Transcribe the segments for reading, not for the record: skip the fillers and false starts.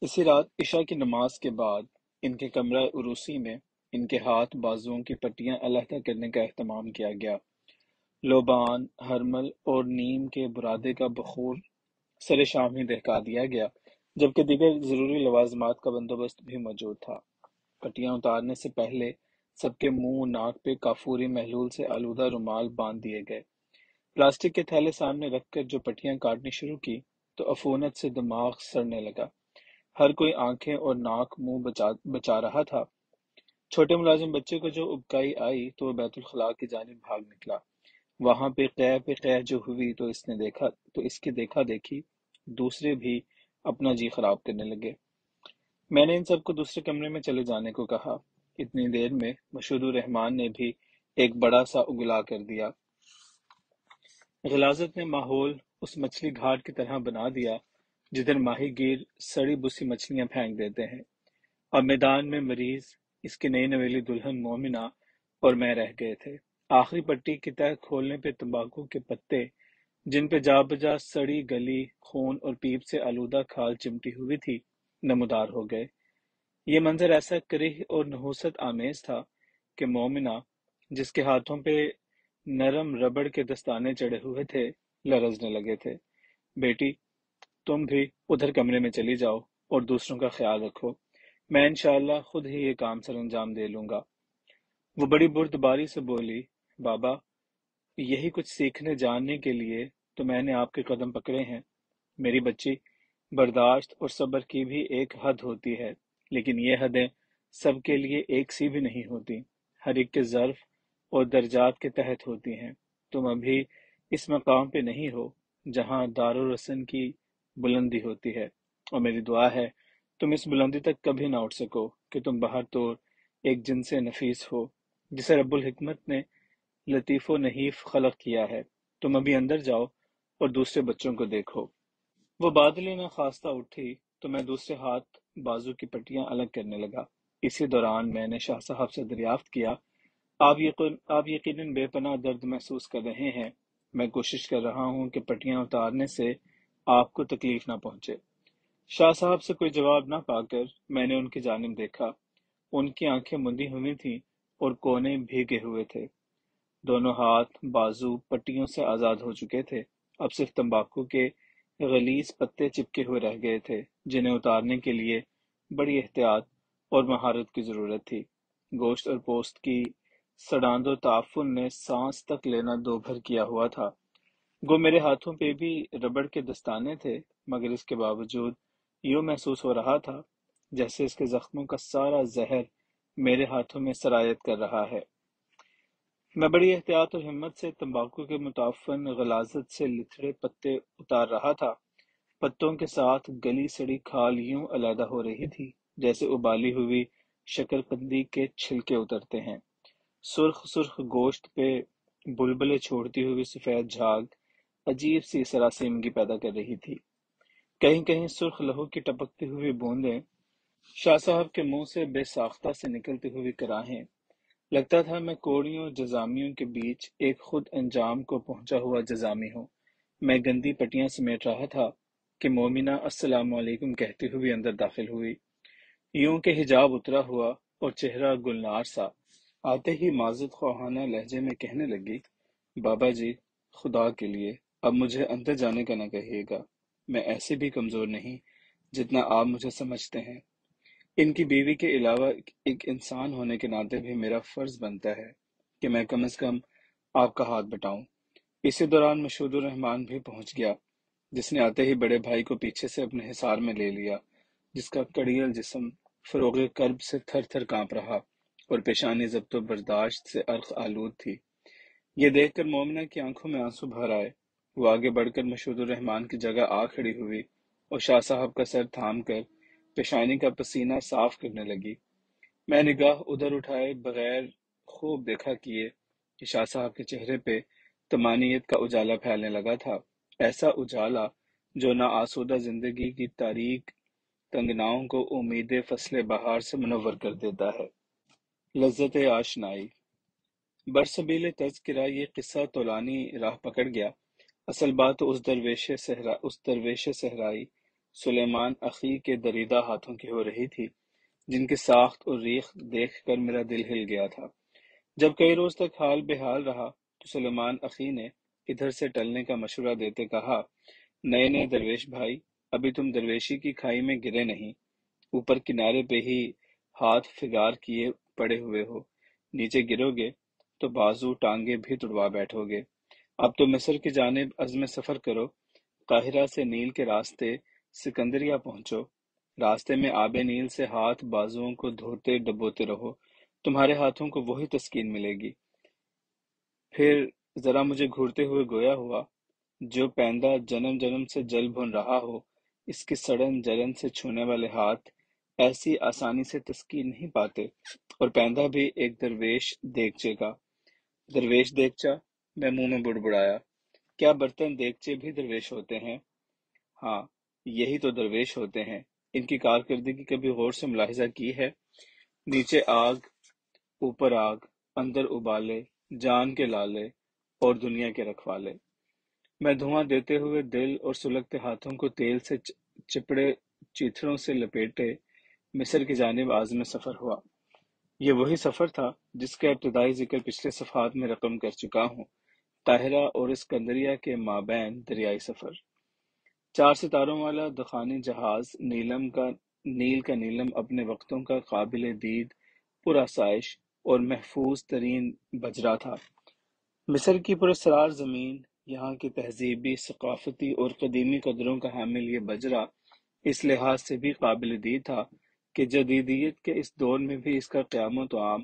اسی رات عشاء کی نماز کے بعد ان کے کمرہ عروسی میں ان کے ہاتھ بازوؤں کی پٹیاں علیحدہ کرنے کا اہتمام کیا گیا۔ لوبان، ہرمل اور نیم کے برادے کا بخور سر شام ہی دہکا دیا گیا، جبکہ دیگر ضروری لوازمات کا بندوبست بھی موجود تھا۔ پٹیاں اتارنے سے پہلے سب کے منہ ناک پہ کافوری محلول سے آلودہ رومال باندھ دیے گئے۔ پلاسٹک کے تھیلے سامنے رکھ کر جو پٹیاں کاٹنی شروع کی تو عفونت سے دماغ سڑنے لگا۔ ہر کوئی آنکھیں اور ناک منہ بچا رہا تھا۔ چھوٹے ملازم بچے کو جو ابکائی آئی تو وہ بیت الخلاء کی جانب بھاگ نکلا۔ وہاں پہ قے جو ہوئی تو اس کی دیکھا دیکھی دوسرے بھی اپنا جی خراب کرنے لگے۔ میں نے ان سب کو دوسرے کمرے میں چلے جانے کو کہا۔ اتنی دیر میں مشہود الرحمان نے بھی ایک بڑا سا اگلا کر دیا۔ غلاظت نے ماحول اس مچھلی گھاٹ کی طرح بنا دیا جدھر ماہی گیر سڑی بسی مچھلیاں پھینک دیتے ہیں۔ اب میدان میں مریض، اس کی نئی نویلی دلہن مومنہ اور میں رہ گئے تھے۔ آخری پٹی کی تہہ کھولنے پہ تمباکو کے پتے، جن پہ جا بجا سڑی گلی خون اور پیپ سے آلودہ کھال چمٹی ہوئی تھی، نمودار ہو گئے۔ یہ منظر ایسا کریہ اور نحوست آمیز تھا کہ مومنہ، جس کے ہاتھوں پہ نرم ربڑ کے دستانے چڑھے ہوئے تھے، لرزنے لگے تھے۔ بیٹی، تم بھی ادھر کمرے میں چلی جاؤ اور دوسروں کا خیال رکھو۔ میں انشاءاللہ خود ہی یہ کام سر انجام دے لوں گا۔ وہ بڑی بردباری سے بولی، بابا، یہی کچھ سیکھنے جاننے کے لیے تو میں نے آپ کے قدم پکڑے ہیں۔ میری بچی، برداشت اور صبر کی بھی ایک حد ہوتی ہے، لیکن یہ حدیں سب کے لیے ایک سی بھی نہیں ہوتی، ہر ایک کے ظرف اور درجات کے تحت ہوتی ہیں۔ تم ابھی اس مقام پہ نہیں ہو جہاں دارالرسن کی بلندی ہوتی ہے، اور میری دعا ہے تم اس بلندی تک کبھی نہ اٹھ سکو کہ تم باہر تو ایک جنس نفیس ہو جسے رب الحکمت نے لطیف و نحیف خلق کیا ہے۔ تم ابھی اندر جاؤ اور دوسرے بچوں کو دیکھو۔ وہ بادلیں نہ خواستہ اٹھی تو میں دوسرے ہاتھ بازو کی پٹیاں الگ کرنے لگا۔ اسی دوران میں نے شاہ صاحب سے دریافت کیا، آپ یقیناً بے پناہ درد محسوس کر رہے ہیں۔ میں کوشش کر رہا ہوں کہ پٹیاں اتارنے سے آپ کو تکلیف نہ پہنچے۔ شاہ صاحب سے کوئی جواب نہ پا کر میں نے ان کی جانب دیکھا۔ ان کی آنکھیں مندی ہوئی تھیں اور کونے بھیگے ہوئے تھے۔ دونوں ہاتھ بازو پٹیوں سے آزاد ہو چکے تھے۔ اب صرف تمباکو کے غلیظ پتے چپکے ہوئے رہ گئے تھے، جنہیں اتارنے کے لیے بڑی احتیاط اور مہارت کی ضرورت تھی۔ گوشت اور پوست کی سڑاند و تعفن نے سانس تک لینا دو بھر کیا ہوا تھا۔ گو میرے ہاتھوں پہ بھی ربڑ کے دستانے تھے، مگر اس کے باوجود یوں محسوس ہو رہا تھا جیسے اس کے زخموں کا سارا زہر میرے ہاتھوں میں سرایت کر رہا ہے۔ میں بڑی احتیاط اور ہمت سے تمباکو کے متعفن غلاظت سے لتھڑے پتے اتار رہا تھا۔ پتوں کے ساتھ گلی سڑی کھال یوں علیحدہ ہو رہی تھی جیسے ابالی ہوئی شکرقندی کے چھلکے اترتے ہیں۔ سرخ سرخ گوشت پہ بلبلے چھوڑتی ہوئی سفید جھاگ عجیب سی سراسیمگی پیدا کر رہی تھی۔ کہیں کہیں سرخ لہو کی ٹپکتی ہوئی بوندیں، شاہ صاحب کے منہ سے بے ساختہ سے نکلتی ہوئی کراہیں۔ لگتا تھا میں کوڑیوں جزامیوں کے بیچ ایک خود انجام کو پہنچا ہوا جزامی ہوں۔ میں گندی پٹیاں سمیٹ رہا تھا کہ مومنہ السلام علیکم کہتی ہوئی اندر داخل ہوئی، یوں کہ حجاب اترا ہوا اور چہرہ گلنار سا۔ آتے ہی معزز خواہانہ لہجے میں کہنے لگی، بابا جی، خدا کے لیے اب مجھے اندر جانے کا نہ کہیے گا۔ میں ایسے بھی کمزور نہیں جتنا آپ مجھے سمجھتے ہیں۔ ان کی بیوی کے علاوہ ایک انسان ہونے کے ناطے بھی میرا فرض بنتا ہے کہ میں کم از کم آپ کا ہاتھ بٹاؤں۔ اسی دوران مشہود الرحمان بھی پہنچ گیا، جس نے آتے ہی بڑے بھائی کو پیچھے سے اپنے حصار میں لے لیا، جس کا کڑیل جسم فروغ کرب سے تھر تھر کانپ رہا اور پیشانی ضبط و برداشت سے عرق آلود تھی۔ یہ دیکھ کر مومنہ کی آنکھوں میں آنسو بھر آئے۔ وہ آگے بڑھ کر مشہود الرحمان کی جگہ آ کھڑی ہوئی اور شاہ صاحب کا سر تھام کر پیشانی کا پسینہ صاف کرنے لگی۔ میں نگاہ ادھر اٹھائے بغیر خوب دیکھا کیے کہ شاہ صاحب کے چہرے پہ طمانینت کا اجالا پھیلنے لگا تھا، ایسا اجالا جو نہ آسودہ زندگی کی تاریک تنگناؤں کو امید فصل بہار سے منور کر دیتا ہے۔ لذت آشنائی۔ برسبیل تذکرہ یہ قصہ طولانی راہ پکڑ گیا۔ اصل بات تو اس درویش صحرائی سلیمان اخی کے دریدہ ہاتھوں کی ہو رہی تھی، جن کی ساخت اور ریخ دیکھ کر میرا دل ہل گیا تھا۔ جب کئی روز تک حال بحال رہا تو سلیمان اخی نے ادھر سے ٹلنے کا مشورہ دیتے کہا، نئے نئے درویش بھائی، ابھی تم درویشی کی کھائی میں گرے نہیں، اوپر کنارے پہ ہی ہاتھ فگار کیے پڑے ہوئے ہو، نیچے گرو گے تو بازو ٹانگیں بھی تڑوا بیٹھو گے۔ اب تو مصر کی جانب عزم سفر کرو، قاہرہ سے نیل کے راستے سکندریہ پہنچو، راستے میں آب نیل سے ہاتھ بازوؤں کو دھوتے ڈبوتے رہو، تمہارے ہاتھوں کو وہی تسکین ملے گی۔ پھر ذرا مجھے گھورتے ہوئے گویا ہوا، جو پیندا جنم جنم سے جل بھن رہا ہو، اس کی سڑن جلن سے چھونے والے ہاتھ ایسی آسانی سے تسکین نہیں پاتے، اور پیندا بھی ایک درویش دیگچے کا۔ درویش دیگچہ، میں منہ میں بڑبڑایا، کیا برتن دیگچے بھی درویش ہوتے ہیں؟ ہاں، یہی تو درویش ہوتے ہیں۔ ان کی کارکردگی کبھی غور سے ملاحظہ کی ہے؟ نیچے آگ، اوپر آگ، اندر ابالے، جان کے لالے اور دنیا کے رکھوالے۔ میں دھواں دیتے ہوئے دل اور سلگتے ہاتھوں کو تیل سے چپڑے چیتھڑوں سے لپیٹے مصر کی جانب عازم سفر ہوا۔ یہ وہی سفر تھا جس کا ابتدائی ذکر پچھلے صفحات میں رقم کر چکا ہوں، قاہرہ اور اسکندریہ کے مابین دریائی سفر۔ 4 ستاروں والا دخانی جہاز نیل کا نیلم اپنے وقتوں کا قابل دید، پرآسائش اور محفوظ ترین بجرا تھا۔ مصر کی پراسرار زمین، یہاں کی تہذیبی، ثقافتی اور قدیمی قدروں کا حامل یہ بجرا اس لحاظ سے بھی قابل دید تھا کہ جدیدیت کے اس دور میں بھی اس کا قیام و طعام،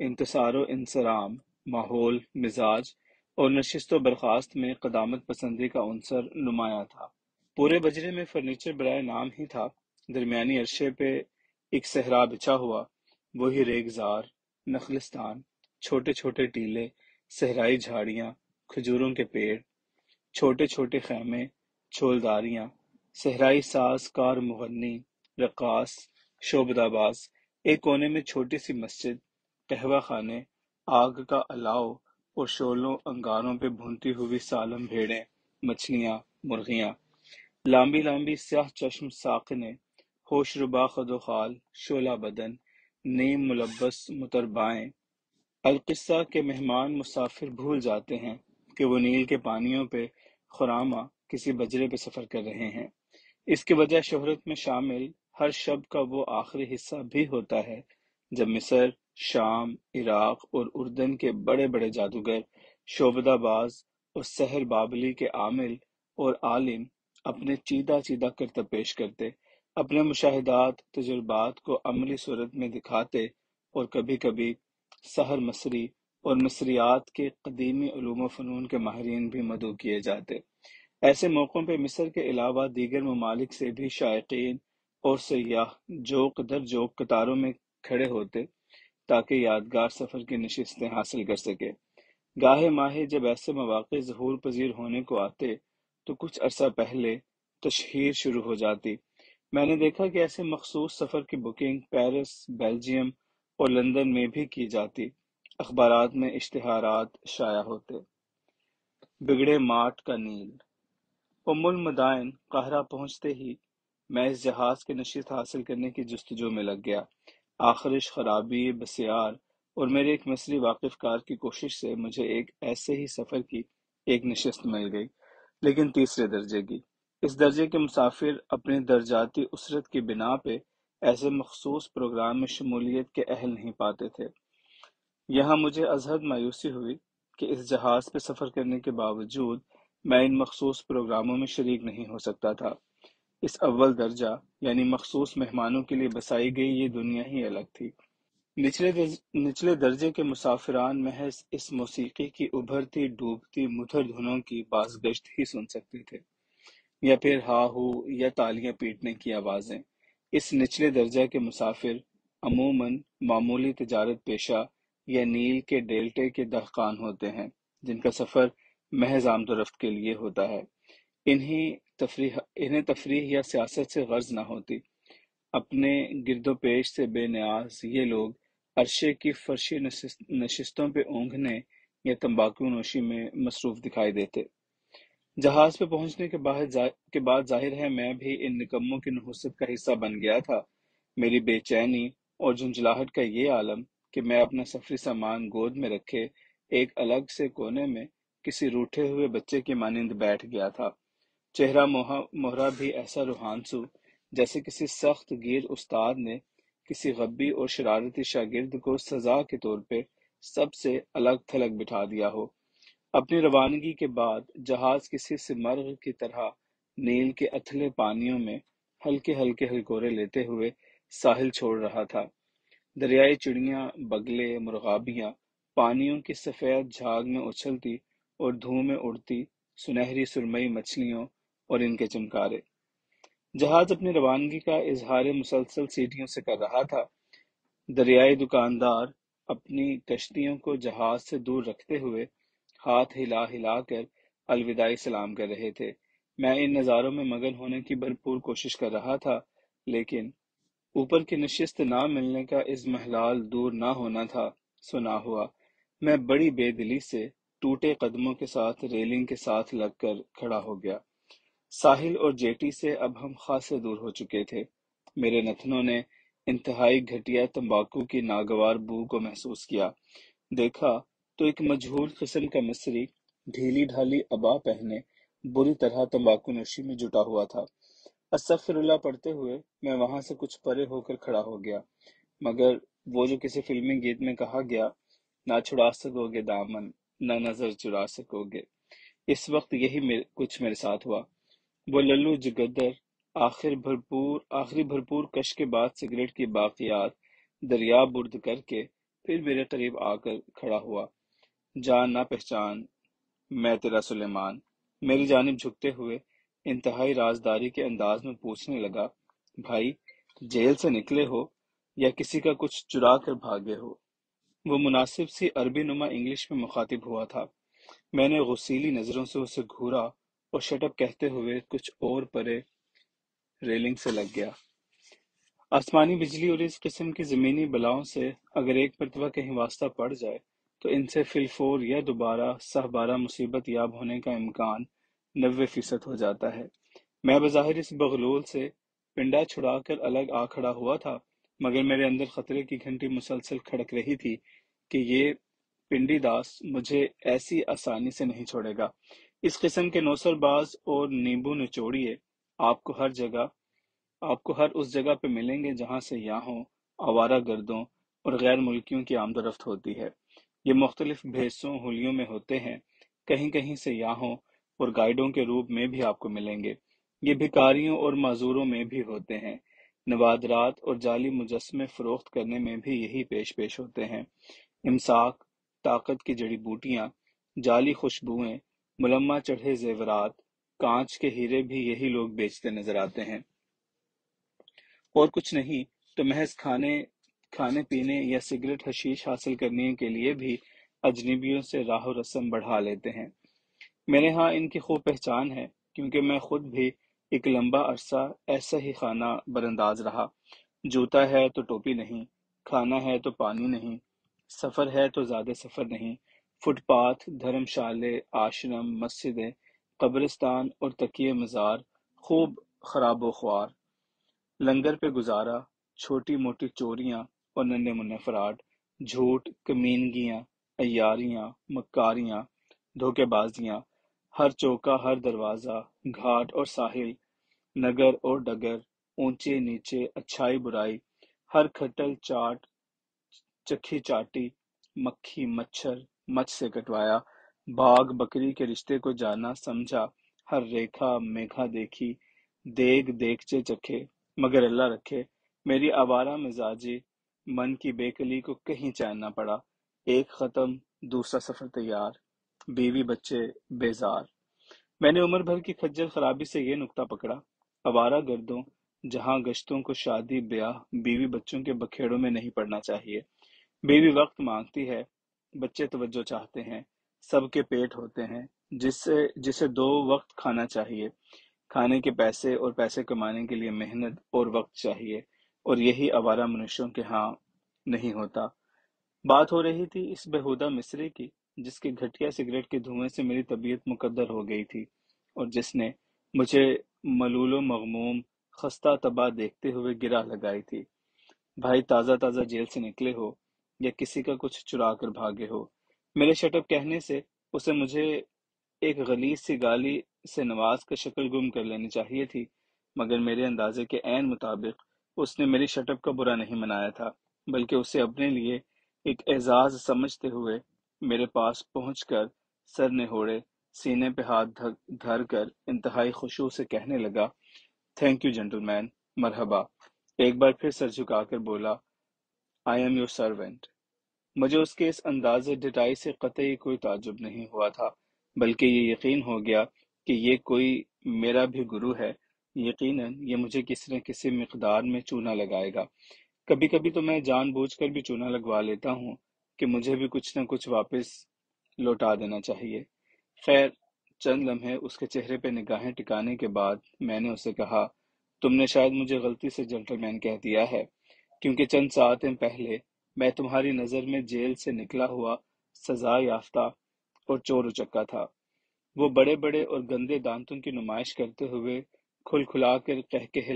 انتصار و انصرام، ماحول، مزاج اور نشست و برخاست میں قدامت پسندی کا عنصر نمایاں تھا۔ پورے بجرے میں فرنیچر برائے نام ہی تھا، درمیانی عرصے پہ ایک صحرا بچھا ہوا، وہی ریگزار، نخلستان، چھوٹے چھوٹے ٹیلے، صحرائی جھاڑیاں، کھجوروں کے پیڑ، چھوٹے چھوٹے خیمے، چھولداریاں، صحرائی ساز کار مغنی، رقاص، شعبدہ باز، ایک کونے میں چھوٹی سی مسجد، قہوہ خانے، آگ کا الاؤ اور شعلوں انگاروں پہ بھونتی ہوئی سالم بھیڑیں، مچھلیاں، مرغیاں، لامبی لامبی سیاہ چشم ساقنیں، ہوش ربا خد و خال، شعلہ بدن، نیم ملبس متربائیں۔ القصہ کے مہمان مسافر بھول جاتے ہیں کہ وہ نیل کے پانیوں پہ خرامہ کسی بجرے پہ سفر کر رہے ہیں۔ اس کی وجہ شہرت میں شامل ہر شب کا وہ آخری حصہ بھی ہوتا ہے جب مصر، شام، عراق اور اردن کے بڑے بڑے جادوگر، شعبدہ باز اور سحر بابلی کے عامل اور عالم اپنے چیدہ چیدہ کرتب پیش کرتے، اپنے مشاہدات، تجربات کو عملی صورت میں دکھاتے، اور کبھی کبھی سحر مصری اور مصریات کے قدیمی علوم و فنون کے ماہرین بھی مدعو کیے جاتے۔ ایسے موقعوں پہ مصر کے علاوہ دیگر ممالک سے بھی شائقین اور سیاح جوق در جوق قطاروں میں کھڑے ہوتے تاکہ یادگار سفر کی نشستیں حاصل کر سکے۔ گاہے ماہے جب ایسے مواقع ظہور پذیر ہونے کو آتے تو کچھ عرصہ پہلے تشہیر شروع ہو جاتی۔ میں نے دیکھا کہ ایسے مخصوص سفر کی بکنگ پیرس، بیلجیم اور لندن میں بھی کی جاتی، اخبارات میں اشتہارات شائع ہوتے۔ بگڑے ماٹ کا نیل۔ ام المدائن قاہرہ پہنچتے ہی میں اس جہاز کی نشست حاصل کرنے کی جستجو میں لگ گیا۔ آخرش، خرابی بسیار اور میرے ایک مصری واقف کار کی کوشش سے مجھے ایک ایسے ہی سفر کی ایک نشست مل گئی، لیکن تیسرے درجے کی۔ اس درجے کے مسافر اپنی درجاتی اسرت کی بنا پہ ایسے مخصوص پروگرام میں شمولیت کے اہل نہیں پاتے تھے۔ یہاں مجھے ازحد مایوسی ہوئی کہ اس جہاز پہ سفر کرنے کے باوجود میں ان مخصوص پروگراموں میں شریک نہیں ہو سکتا تھا۔ اس اول درجہ یعنی مخصوص مہمانوں کے لیے بسائی گئی یہ دنیا ہی الگ تھی۔ نچلے درجے کے مسافران محض اس موسیقی کی ابھرتی ڈوبتی مدھر دھنوں کی بازگشت ہی سن سکتے تھے، یا پھر ہا ہو یا تالیاں پیٹنے کی آوازیں۔ اس نچلے درجہ کے مسافر عموماً معمولی تجارت پیشہ یا نیل کے ڈیلٹے کے دہقان ہوتے ہیں جن کا سفر محض آمد و رفت کے لیے ہوتا ہے۔ انہیں تفریح یا سیاست سے غرض نہ ہوتی۔ اپنے گرد و پیش سے بے نیاز یہ لوگ عرشے کی فرشی نشستوں پہ اونگھنے یا تمباکو نوشی میں مصروف دکھائی دیتے۔ جہاز پہ پہنچنے کے بعد ظاہر ہے میں بھی ان نکموں کی نحوست کا حصہ بن گیا تھا۔ میری بے چینی اور جھنجھلاہٹ کا یہ عالم کہ میں اپنا سفری سامان گود میں رکھے ایک الگ سے کونے میں کسی روٹھے ہوئے بچے کی مانند بیٹھ گیا تھا۔ چہرہ مہرا بھی ایسا روحانسو جیسے کسی سخت گیر استاد نے کسی غبی اور شرارتی شاگرد کو سزا کے طور پہ سب سے الگ تھلگ بٹھا دیا ہو۔ اپنی روانگی کے بعد جہاز کسی سمرغ کی طرح نیل کے اتھلے پانیوں میں ہلکے ہلکے ہلکورے لیتے ہوئے ساحل چھوڑ رہا تھا۔ دریائی چڑیاں، بگلے، مرغابیاں پانیوں کی سفید جھاگ میں اچھلتی اور دھوں میں اڑتی سنہری سرمئی مچھلیوں اور ان کے چمکارے۔ جہاز اپنی روانگی کا اظہار مسلسل سیٹیوں سے کر رہا تھا۔ دریائی دکاندار اپنی کشتیوں کو جہاز سے دور رکھتے ہوئے ہاتھ ہلا ہلا کر الوداعی سلام کر رہے تھے۔ میں ان نظاروں میں مگن ہونے کی بھرپور کوشش کر رہا تھا، لیکن اوپر کی نشست نہ ملنے کا اضمحلال دور نہ ہونا تھا سو نہ ہوا۔ میں بڑی بے دلی سے ٹوٹے قدموں کے ساتھ ریلنگ کے ساتھ لگ کر کھڑا ہو گیا۔ ساحل اور جیٹی سے اب ہم خاصے دور ہو چکے تھے۔ میرے نتنوں نے انتہائی گھٹیا تمباکو کی ناگوار بو کو محسوس کیا۔ دیکھا تو ایک مجہول قسم کا مصری ڈھیلی ڈھالی عبا پہنے بری طرح تمباکو نوشی میں جٹا ہوا تھا۔ استغفر اللہ پڑھتے ہوئے میں وہاں سے کچھ پرے ہو کر کھڑا ہو گیا، مگر وہ جو کسی فلمی گیت میں کہا گیا، نہ چھڑا سکو گے دامن، نہ نظر چرا سکو گے، اس وقت یہی کچھ میرے ساتھ ہوا۔ وہ للو جگدر آخری بھرپور کش کے بعد سگریٹ کی باقیات دریا برد کر کے پھر میرے قریب آ کر کھڑا ہوا۔ جان نہ پہچان، میں تیرا سلیمان، میری جانب جھکتے ہوئے انتہائی رازداری کے انداز میں پوچھنے لگا، بھائی جیل سے نکلے ہو یا کسی کا کچھ چرا کر بھاگے ہو؟ وہ مناسب سی عربی نما انگلش میں مخاطب ہوا تھا۔ میں نے غسیلی نظروں سے اسے گھورا اور شٹ اپ کہتے ہوئے کچھ اور پرے ریلنگ سے لگ گیا۔ آسمانی بجلی اور اس قسم کی زمینی بلاؤں سے اگر ایک مرتبہ کہیں واسطہ پڑ جائے تو ان سے فی الفور یا دوبارہ سہ بارہ مصیبت یاب ہونے کا امکان 90% ہو جاتا ہے۔ میں بظاہر اس بغلول سے پنڈا چھڑا کر الگ آ کھڑا ہوا تھا، مگر میرے اندر خطرے کی گھنٹی مسلسل کھڑک رہی تھی کہ یہ پنڈی داس مجھے ایسی آسانی سے نہیں چھوڑے گا۔ اس قسم کے نوسر باز اور نیبو نچوڑیے آپ کو ہر اس جگہ پہ ملیں گے جہاں سیاحوں، آوارہ گردوں اور غیر ملکیوں کی آمد و رفت ہوتی ہے۔ یہ مختلف بھیسوں حلیوں میں ہوتے ہیں، کہیں کہیں سیاحوں اور گائیڈوں کے روپ میں بھی آپ کو ملیں گے۔ یہ بھکاریوں اور معذوروں میں بھی ہوتے ہیں۔ نوادرات اور جعلی مجسمے فروخت کرنے میں بھی یہی پیش ہوتے ہیں۔ امساک، طاقت کی جڑی بوٹیاں، جعلی خوشبوئیں، ملمہ چڑھے زیورات، کانچ کے ہیرے بھی یہی لوگ بیچتے نظر آتے ہیں۔ اور کچھ نہیں تو محض کھانے پینے یا سگریٹ حشیش حاصل کرنے کے لیے بھی اجنبیوں سے راہ و رسم بڑھا لیتے ہیں۔ میرے ہاں ان کی خوب پہچان ہے، کیونکہ میں خود بھی ایک لمبا عرصہ ایسا ہی خانہ برانداز رہا۔ جوتا ہے تو ٹوپی نہیں، کھانا ہے تو پانی نہیں، سفر ہے تو زیادہ سفر نہیں، فٹ پاتھ، دھرم شالے، آشرم، مسجدیں، قبرستان اور تکیے مزار خوب خراب و خوار، لنگر پہ گزارا، چھوٹی موٹی چوریاں اور ننھے منھے فراڈ، جھوٹ، کمینگیاں، عیاریاں، مکاریاں، دھوکے بازیاں، ہر چوکا، ہر دروازہ، گھاٹ اور ساحل، نگر اور ڈگر، اونچے نیچے، اچھائی برائی، ہر کھٹل چاٹ، چکھی چاٹی، مکھی مچھر، مچھ سے کٹوایا، باغ بکری کے رشتے کو جانا سمجھا، ہر ریکھا میکھا دیکھی، دیگ دیگچے چکھے، مگر اللہ رکھے میری آوارہ مزاجی من کی بیکلی کو کہیں چین نہ پڑا۔ ایک ختم، دوسرا سفر تیار، بیوی بچے بیزار۔ میں نے عمر بھر کی کھجل خرابی سے یہ نکتہ پکڑا، آوارہ گردوں جہاں گشتوں کو شادی بیاہ بیوی بچوں کے بکھیڑوں میں نہیں پڑنا چاہیے۔ بیوی وقت مانگتی ہے، بچے توجہ چاہتے ہیں، سب کے پیٹ ہوتے ہیں، جسے 2 وقت کھانا چاہیے، کھانے کے پیسے اور پیسے کمانے کے لیے محنت اور وقت چاہیے، اور یہی آوارہ منشیوں کے ہاں نہیں ہوتا۔ بات ہو رہی تھی اس بےہودہ مصری کی، جس کے گھٹیا سگریٹ کے دھوئیں سے میری طبیعت مقدر ہو گئی تھی۔ اور جس نے مجھے ملول و مغموم خستہ تباہ دیکھتے ہوئے گرہ لگائی تھی۔ بھائی تازہ تازہ جیل سے نکلے ہو یا کسی کا کچھ چرا کر بھاگے ہو؟ میرے شٹ اپ کہنے سے اسے مجھے ایک غلیظ سی گالی سے نواز کر شکل گم کر لینی چاہیے تھی، مگر میرے اندازے کے عین مطابق اس نے میری شٹ اپ کا برا نہیں منایا تھا، بلکہ اسے اپنے لیے ایک اعزاز سمجھتے ہوئے میرے پاس پہنچ کر سر نہوڑے، سینے پہ ہاتھ دھر کر انتہائی خشوع سے کہنے لگا، تھینک یو جنٹل مین، مرحبا۔ ایک بار پھر سر جھکا کر بولا، آئی ایم یور سرونٹ۔ مجھے اس کے اس انداز ڈٹائی سے قطعی کوئی تعجب نہیں ہوا تھا، بلکہ یہ یقین ہو گیا کہ یہ کوئی میرا بھی گرو ہے۔ یقیناً یہ مجھے کسی نہ کسی مقدار میں چونا لگائے گا۔ کبھی کبھی تو میں جان بوجھ کر بھی چونا لگوا لیتا ہوں کہ مجھے بھی کچھ نہ کچھ واپس لوٹا دینا چاہیے۔ خیر، چند لمحے اس کے چہرے پہ نگاہیں ٹکانے کے بعد میں نے اسے کہا، تم نے شاید مجھے غلطی سے جنٹل مین کہہ دیا ہے، کیونکہ چند ساعتیں پہلے میں تمہاری نظر میں جیل سے نکلا ہوا سزا یافتہ اور چور اچکا تھا۔ وہ بڑے بڑے اور گندے دانتوں کی نمائش کرتے ہوئے کھل کھلا کر قہقہے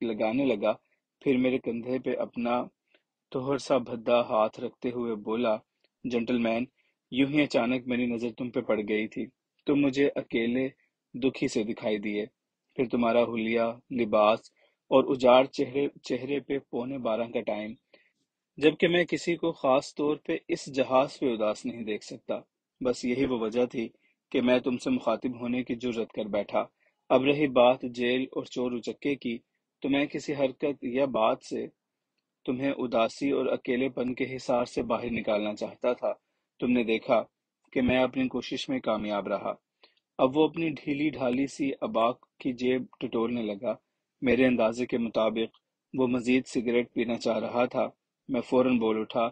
لگانے لگا، پھر میرے کندھے پہ اپنا توہر سا بھدا ہاتھ رکھتے ہوئے بولا، جنٹل مین، یوں ہی اچانک میری نظر تم پہ پڑ گئی تھی۔ تم مجھے اکیلے دکھی سے دکھائی دیے، پھر تمہارا حلیہ، لباس اور اجاڑ چہرے پہ 11:15 کا ٹائم، جبکہ میں کسی کو خاص طور پہ اس جہاز پہ اداس نہیں دیکھ سکتا۔ بس یہی وہ وجہ تھی کہ میں تم سے مخاطب ہونے کی جرت کر بیٹھا۔ اب رہی بات جیل اور چور اچکے کی، تو میں کسی حرکت یا بات سے تمہیں اداسی اور اکیلے پن کے حصار سے باہر نکالنا چاہتا تھا۔ تم نے دیکھا کہ میں اپنی کوشش میں کامیاب رہا۔ اب وہ اپنی ڈھیلی ڈھالی سی عبا کی جیب ٹٹولنے لگا۔ میرے اندازے کے مطابق وہ مزید سگریٹ پینا چاہ رہا تھا۔ میں فوراً بول اٹھا،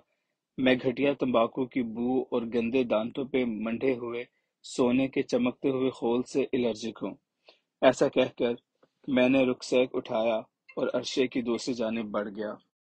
میں گھٹیا تمباکو کی بو اور گندے دانتوں پہ منڈے ہوئے سونے کے چمکتے ہوئے خول سے الرجک ہوں۔ ایسا کہہ کر میں نے رکسیک اٹھایا اور عرشے کی دوسری جانب بڑھ گیا۔